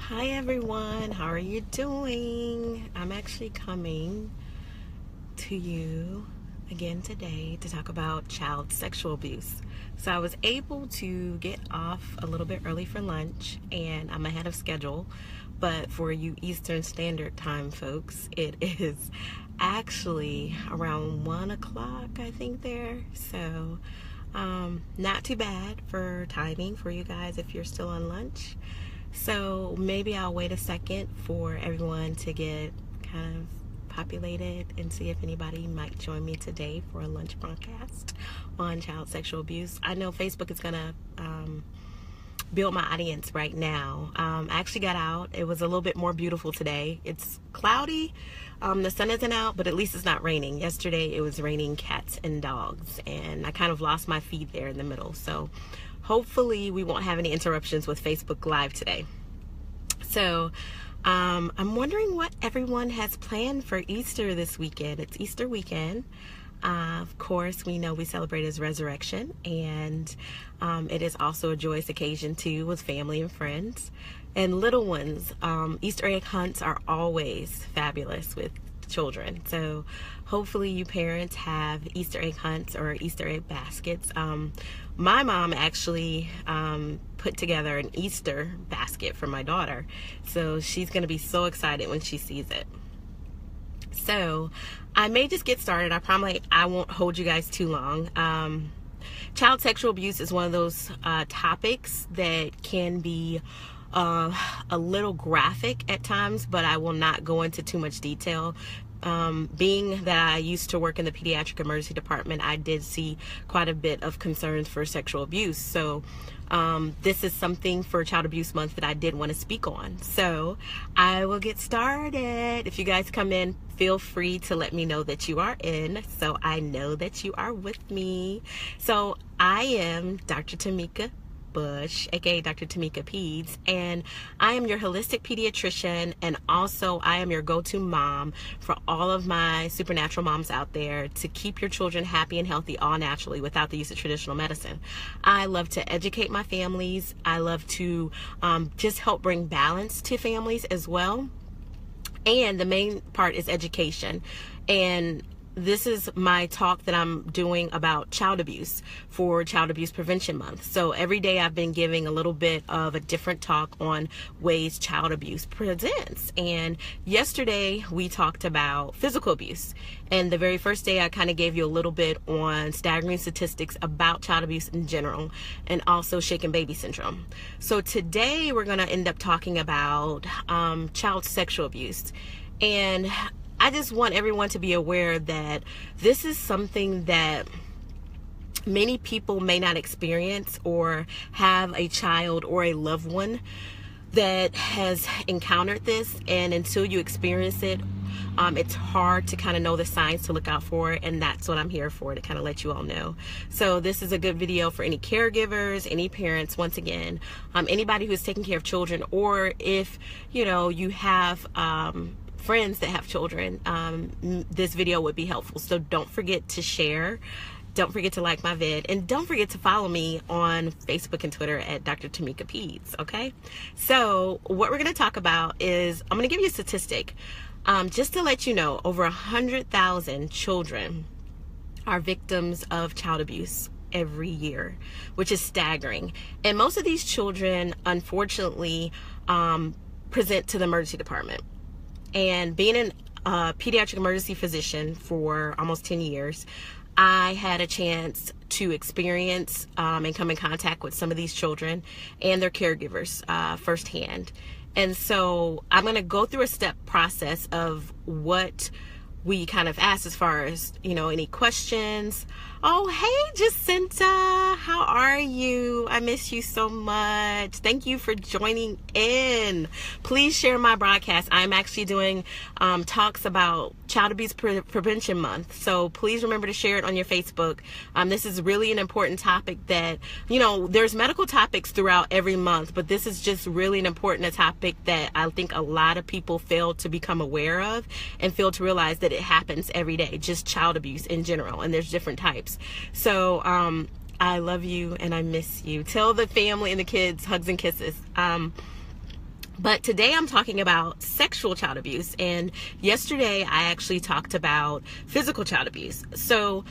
Hi everyone, how are you doing? I'm actually coming to you again today to talk about child sexual abuse. So I was able to get off a little bit early for lunch and I'm ahead of schedule, but for you Eastern Standard Time folks, it is actually around 1 o'clock I think there. So not too bad for timing for you guys if you're still on lunch. So maybe I'll wait a second for everyone to get kind of populated and see if anybody might join me today for a lunch broadcast on child sexual abuse. I know Facebook is going to build my audience right now. I actually got out. It was a little bit more beautiful today. It's cloudy. The sun isn't out, but at least it's not raining. Yesterday it was raining cats and dogs, and I kind of lost my feed there in the middle. So hopefully we won't have any interruptions with Facebook Live today. So I'm wondering what everyone has planned for Easter this weekend. It's Easter weekend. Of course, we know we celebrate His resurrection, and it is also a joyous occasion too with family and friends and little ones. Easter egg hunts are always fabulous with children. So hopefully you parents have Easter egg hunts or Easter egg baskets. My mom actually put together an Easter basket for my daughter. So she's going to be so excited when she sees it. So I may just get started. I promise I won't hold you guys too long. Child sexual abuse is one of those topics that can be a little graphic at times, but I will not go into too much detail. Being that I used to work in the pediatric emergency department, I did see quite a bit of concerns for sexual abuse. So this is something for Child Abuse Month that I did want to speak on. So I will get started. If you guys come in, feel free to let me know that you are in, so I know that you are with me. So I am Dr. Tamika Bush, aka Dr. Tamika Peds, and I am your holistic pediatrician, and also I am your go-to mom for all of my supernatural moms out there to keep your children happy and healthy all naturally without the use of traditional medicine. I love to educate my families. I love to just help bring balance to families as well. And the main part is education. And this is my talk that I'm doing about child abuse for Child Abuse Prevention Month. So every day I've been giving a little bit of a different talk on ways child abuse presents. And yesterday we talked about physical abuse. And the very first day I kind of gave you a little bit on staggering statistics about child abuse in general, and also shaken baby syndrome. So today we're going to end up talking about child sexual abuse. And I just want everyone to be aware that this is something that many people may not experience or have a child or a loved one that has encountered this, and until you experience it, it's hard to kind of know the signs to look out for, and that's what I'm here for, to kind of let you all know. So this is a good video for any caregivers, any parents, once again, anybody who's taking care of children, or if you have friends that have children, this video would be helpful. So don't forget to share, don't forget to like my vid, and don't forget to follow me on Facebook and Twitter at Dr. Tamika Peds, okay? So what we're going to talk about is, I'm going to give you a statistic. Just to let you know, over 100,000 children are victims of child abuse every year, which is staggering. And most of these children, unfortunately, present to the emergency department. And being a pediatric emergency physician for almost 10 years, I had a chance to experience and come in contact with some of these children and their caregivers firsthand. And so I'm going to go through a step process of what we kind of asked as far as, any questions. Oh, hey, Jacinta, how are you? I miss you so much. Thank you for joining in. Please share my broadcast. I'm actually doing talks about Child Abuse Prevention Month. So please remember to share it on your Facebook. This is really an important topic that, there's medical topics throughout every month, but this is just really an important topic that I think a lot of people fail to become aware of and fail to realize that it happens every day, just child abuse in general, and there's different types. So I love you and I miss you. Tell the family and the kids hugs and kisses. But today I'm talking about sexual child abuse, and yesterday I actually talked about physical child abuse. So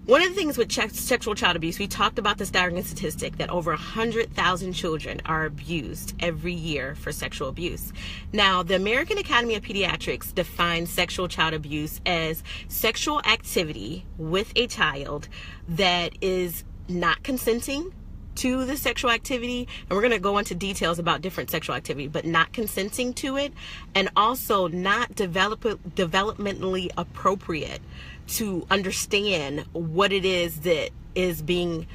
one of the things with sexual child abuse, we talked about the staggering statistic that over 100,000 children are abused every year for sexual abuse. Now, the American Academy of Pediatrics defines sexual child abuse as sexual activity with a child that is not consenting to the sexual activity, and we're going to go into details about different sexual activity, but not consenting to it, and also not developmentally appropriate to understand what it is that is being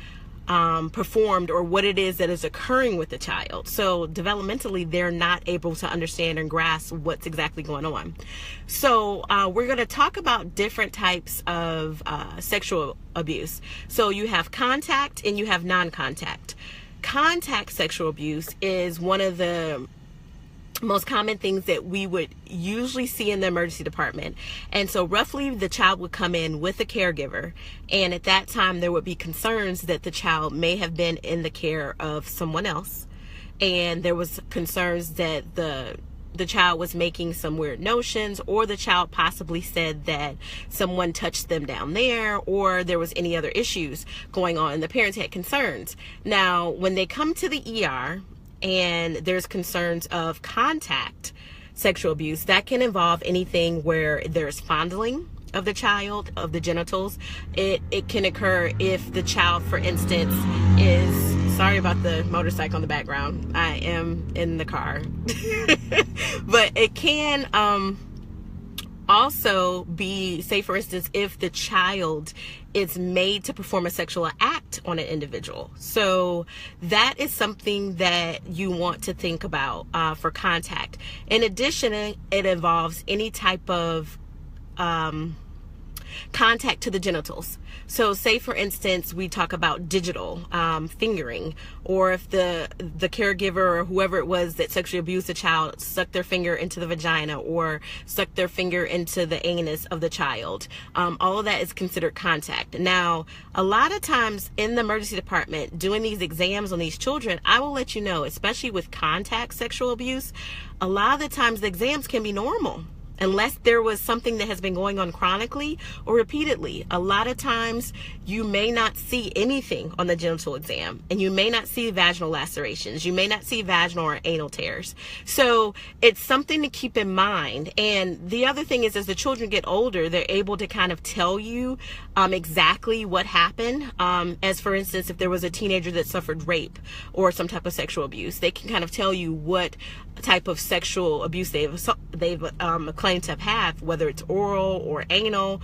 performed or what it is that is occurring with the child. So developmentally, they're not able to understand and grasp what's exactly going on. So we're going to talk about different types of sexual abuse. So you have contact and you have non-contact. Contact sexual abuse is one of the most common things that we would usually see in the emergency department. And so roughly the child would come in with a caregiver, and at that time there would be concerns that the child may have been in the care of someone else, and there was concerns that the child was making some weird notions, or the child possibly said that someone touched them down there, or there was any other issues going on and the parents had concerns. Now when they come to the ER and there's concerns of contact sexual abuse, that can involve anything where there's fondling of the child, of the genitals. It can occur if the child, for instance, is, sorry about the motorcycle in the background, I am in the car, but it can also be, say for instance, if the child is made to perform a sexual act on an individual. So that is something that you want to think about for contact. In addition, it involves any type of contact to the genitals. So say for instance, we talk about digital fingering, or if the caregiver or whoever it was that sexually abused the child stuck their finger into the vagina or stuck their finger into the anus of the child. All of that is considered contact. Now, a lot of times in the emergency department doing these exams on these children, I will let you know, especially with contact sexual abuse, a lot of the times the exams can be normal, unless there was something that has been going on chronically or repeatedly. A lot of times you may not see anything on the genital exam, and you may not see vaginal lacerations. You may not see vaginal or anal tears. So it's something to keep in mind. And the other thing is, as the children get older, they're able to kind of tell you exactly what happened. As for instance, if there was a teenager that suffered rape or some type of sexual abuse, they can kind of tell you what type of sexual abuse they've claimed to have had, whether it's oral or anal,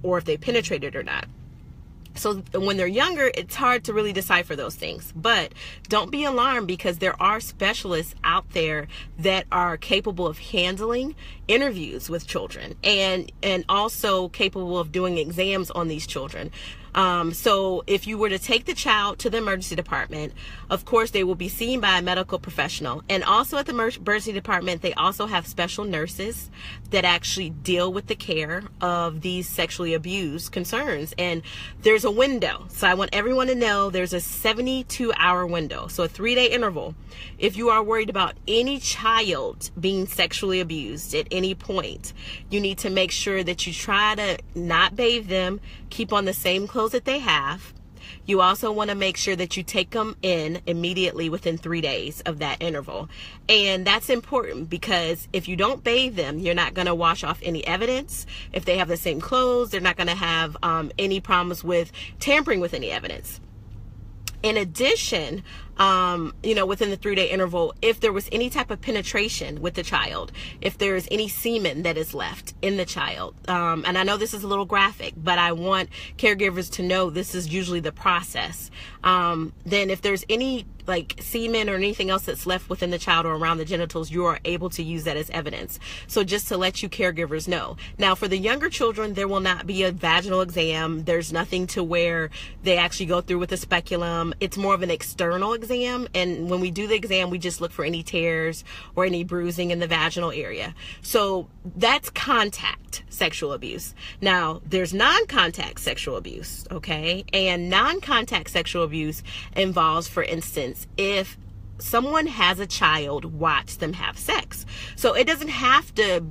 or if they penetrated or not. So when they're younger, it's hard to really decipher those things. But don't be alarmed, because there are specialists out there that are capable of handling interviews with children and also capable of doing exams on these children. So if you were to take the child to the emergency department, of course they will be seen by a medical professional. And also at the emergency department, they also have special nurses that actually deal with the care of these sexually abused concerns. And there's a window. So I want everyone to know there's a 72-hour window. So a 3-day interval. If you are worried about any child being sexually abused at any point, you need to make sure that you try to not bathe them, keep on the same clothes that they have. You also want to make sure that you take them in immediately within 3 days of that interval. And that's important, because if you don't bathe them, you're not going to wash off any evidence. If they have the same clothes, they're not going to have any problems with tampering with any evidence. In addition, within the 3-day interval, if there was any type of penetration with the child, if there is any semen that is left in the child, and I know this is a little graphic, but I want caregivers to know this is usually the process. Then if there's any like semen or anything else that's left within the child or around the genitals, you are able to use that as evidence. So just to let you caregivers know. Now for the younger children, there will not be a vaginal exam. There's nothing to where they actually go through with a speculum. It's more of an external exam, and when we do the exam, we just look for any tears or any bruising in the vaginal area. So that's contact sexual abuse. Now there's non-contact sexual abuse, okay? And non-contact sexual abuse involves, for instance, if someone has a child watch them have sex. So it doesn't have to,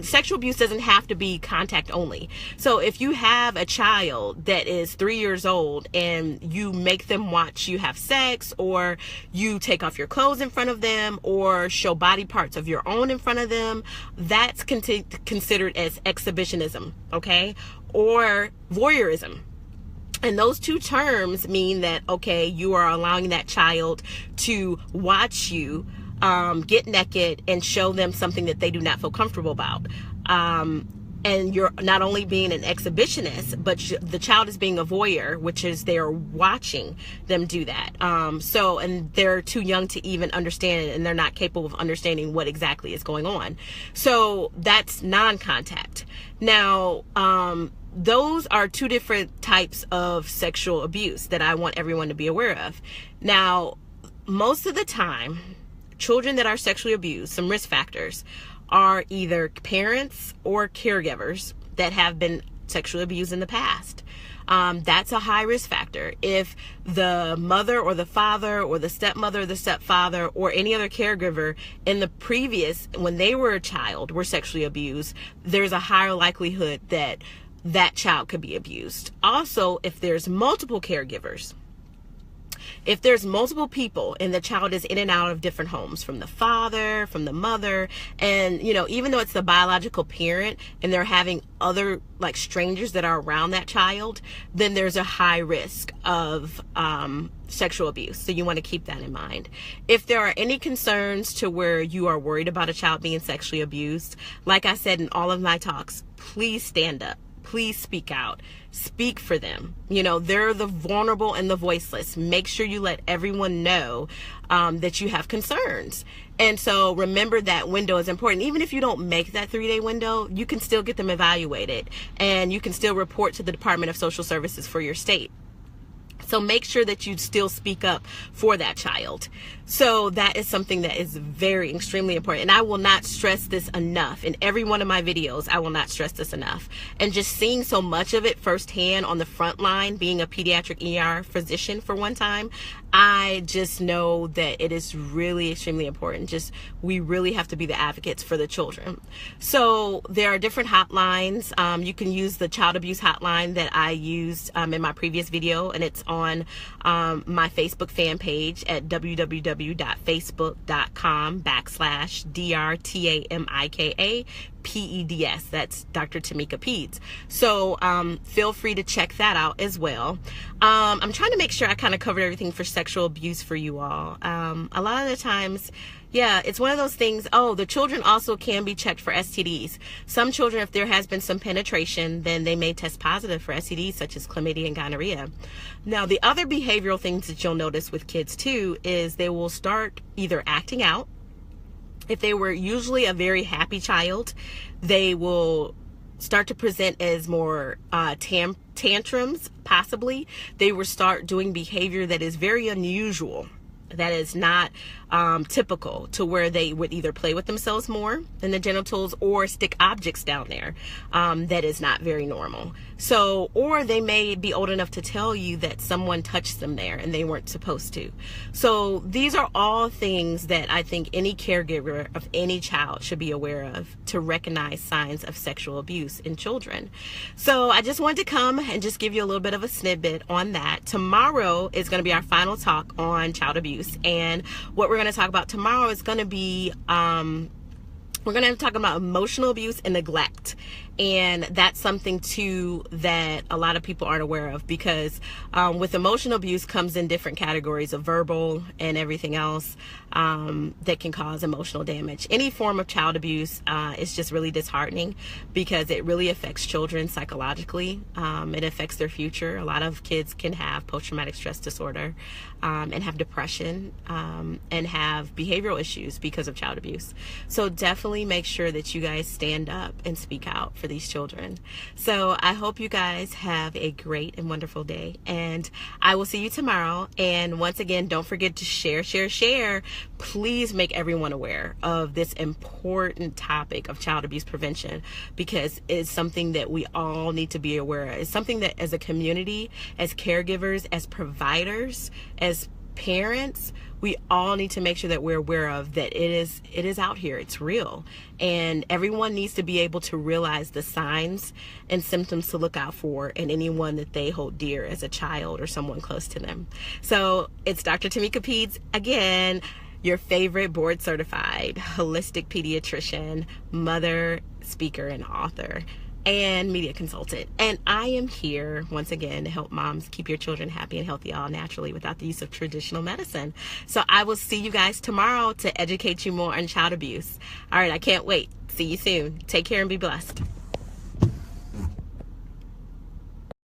sexual abuse doesn't have to be contact only. So if you have a child that is 3 years old and you make them watch you have sex, or you take off your clothes in front of them, or show body parts of your own in front of them, that's considered as exhibitionism, okay? Or voyeurism. And those two terms mean that, okay, you are allowing that child to watch you get naked and show them something that they do not feel comfortable about. And you're not only being an exhibitionist, but the child is being a voyeur, which is they're watching them do that. And they're too young to even understand it, and they're not capable of understanding what exactly is going on. So that's non-contact. Now, those are two different types of sexual abuse that I want everyone to be aware of. Now, most of the time, children that are sexually abused, some risk factors, are either parents or caregivers that have been sexually abused in the past. That's a high risk factor. If the mother or the father or the stepmother or the stepfather or any other caregiver in the previous, when they were a child, were sexually abused, there's a higher likelihood that that child could be abused. Also, if there's multiple caregivers, if there's multiple people and the child is in and out of different homes, from the father, from the mother, and, you know, even though it's the biological parent and they're having other, like, strangers that are around that child, then there's a high risk of sexual abuse. So you want to keep that in mind. If there are any concerns to where you are worried about a child being sexually abused, like I said in all of my talks, please stand up. Please speak out. Speak for them. You know, they're the vulnerable and the voiceless. Make sure you let everyone know that you have concerns. And so remember, that window is important. Even if you don't make that 3-day window, you can still get them evaluated, and you can still report to the Department of Social Services for your state. So make sure that you still speak up for that child. So that is something that is very extremely important. And I will not stress this enough. In every one of my videos, I will not stress this enough. And just seeing so much of it firsthand on the front line, being a pediatric ER physician for one time, I just know that it is really extremely important. Just, we really have to be the advocates for the children. So there are different hotlines. You can use the child abuse hotline that I used in my previous video, and it's on my Facebook fan page at www.facebook.com/DrTamika That's Dr. Tamika Peds. So feel free to check that out as well. I'm trying to make sure I kind of covered everything for sexual abuse for you all. A lot of the times, yeah, it's one of those things. Oh, the children also can be checked for STDs. Some children, if there has been some penetration, then they may test positive for STDs such as chlamydia and gonorrhea. Now, the other behavioral things that you'll notice with kids too is they will start either acting out. If they were usually a very happy child, they will start to present as more tantrums, possibly. They will start doing behavior that is very unusual, that is not typical, to where they would either play with themselves more in the genitals or stick objects down there. That is not very normal. So, or they may be old enough to tell you that someone touched them there and they weren't supposed to. So these are all things that I think any caregiver of any child should be aware of to recognize signs of sexual abuse in children. So I just wanted to come and just give you a little bit of a snippet on that. Tomorrow is going to be our final talk on child abuse, and what we're going to talk about tomorrow is going to be we're going to talk about emotional abuse and neglect. And that's something too that a lot of people aren't aware of, because with emotional abuse comes in different categories of verbal and everything else that can cause emotional damage. Any form of child abuse is just really disheartening, because it really affects children psychologically. It affects their future. A lot of kids can have post-traumatic stress disorder and have depression and have behavioral issues because of child abuse. So definitely make sure that you guys stand up and speak out for these children. So I hope you guys have a great and wonderful day, and I will see you tomorrow. And once again, don't forget to share. Please make everyone aware of this important topic of child abuse prevention, because it's something that we all need to be aware of. It's something that as a community, as caregivers, as providers, as parents, we all need to make sure that we're aware of that it is out here, it's real, and everyone needs to be able to realize the signs and symptoms to look out for in anyone that they hold dear as a child or someone close to them. So it's Dr. Tamika Peds again, your favorite board certified holistic pediatrician, mother, speaker, and author, and media consultant. And I am here once again to help moms keep your children happy and healthy all naturally without the use of traditional medicine. So I will see you guys tomorrow to educate you more on child abuse. All right, I can't wait. See you soon. Take care and be blessed.